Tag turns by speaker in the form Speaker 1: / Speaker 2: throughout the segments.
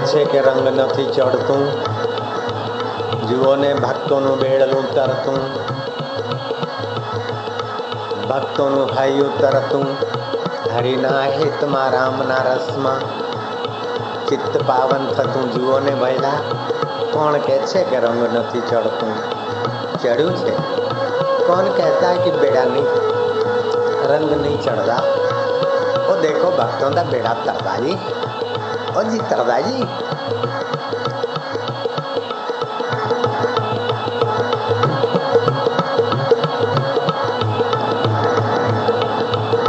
Speaker 1: છે કે રંગ નથી ચડતું, જુઓ ને ભક્તોનું બેડલું તરતું, ભક્તોનું હૈયું તરતું, હરિના હિતમાં રામના રસમાં ચિત્ત પાવન થતું. જુઓ ને ભૈલા, કોણ કહે છે કે રંગ નથી ચડતું? ચડ્યું છે. कौन कहता है कि बेड़ा नहीं, रंग नहीं चढ़ता? वो देखो भक्तों का बेड़ा तरदा जी, ओ जी तरदा जी।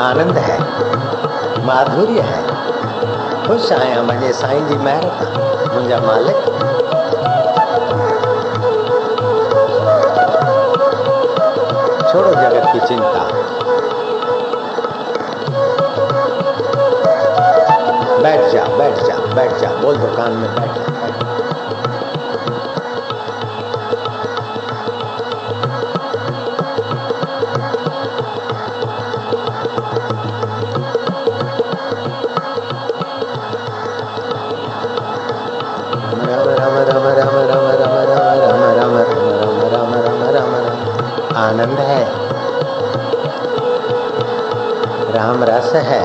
Speaker 1: आनंद है, माधुर्य है। खुश आया मजे साईं जी महर था, मुंहिंजा मालिक। छोड़ो जगत की चिंता, बैठ जा बैठ जा बैठ जा, बोल दो कान में, बैठ जा। आनंद है, राम रस है।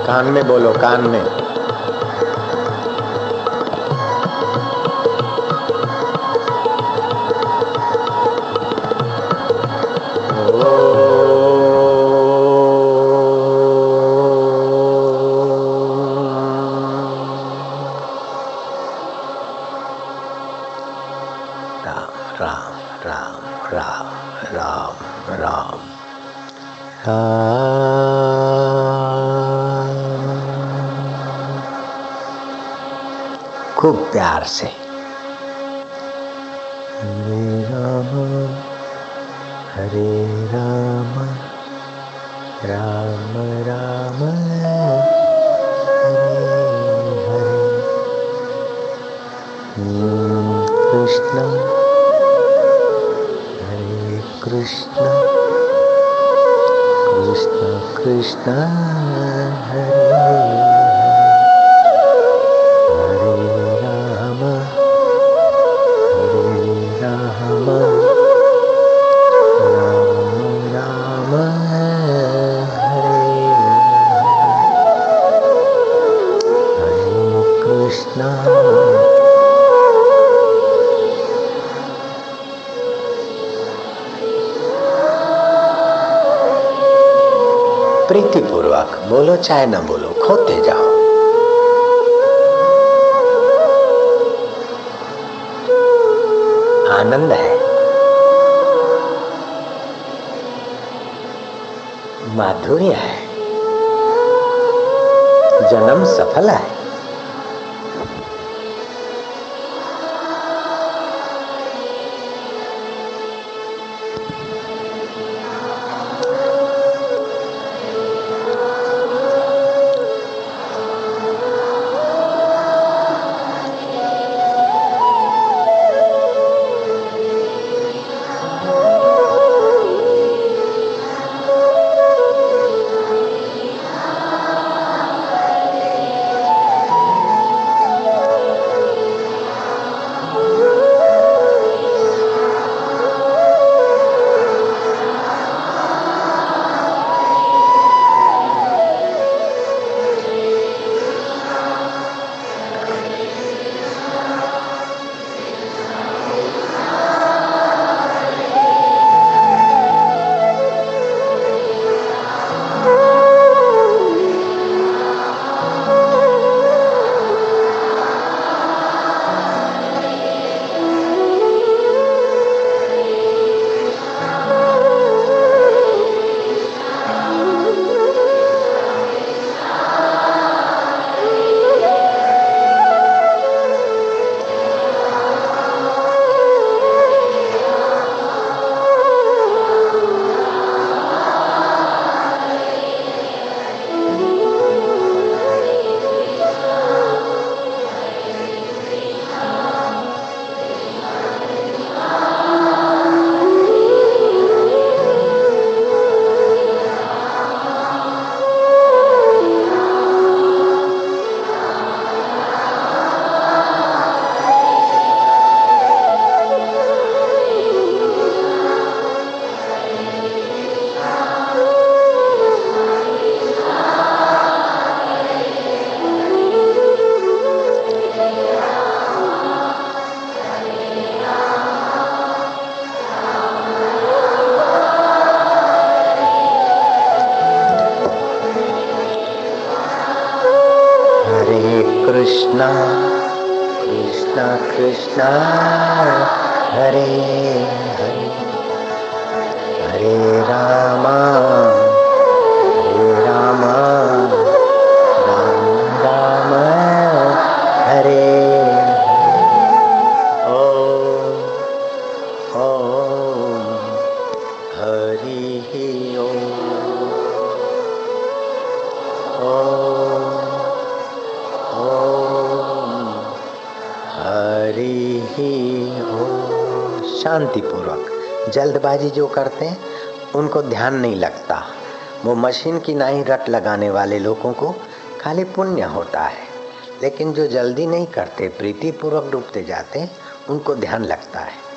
Speaker 1: कान में बोलो, कान में। राम राम राम राम राम खूब प्यार से हरे राम राम राम हरे हरे, कृष्ण कृष्ण कृष्ण कृष्ण हरे हरे, राम राम राम हरे हरे, कृष्ण प्रीतिपूर्वक बोलो चाहे न बोलो, खोते जाओ। आनंद है, माधुर्य है, जन्म सफल है। कृष्णा कृष्णा कृष्णा हरे हरे हरे रामा राम राम हरे ओम ओम हरि ओम ओम हरि ओम। शांति पूर्वक। जल्दबाजी जो करते हैं उनको ध्यान नहीं लगता। वो मशीन की नहीं रट लगाने वाले लोगों को खाली पुण्य होता है, लेकिन जो जल्दी नहीं करते, प्रीति पूर्वक डूबते जाते, उनको ध्यान लगता है।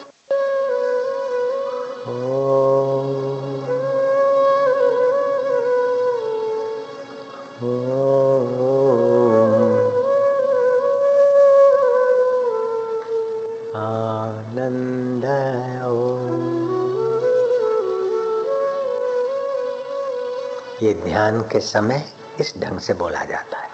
Speaker 1: आनंद ये ध्यान के समय इस ढंग से बोला जाता है।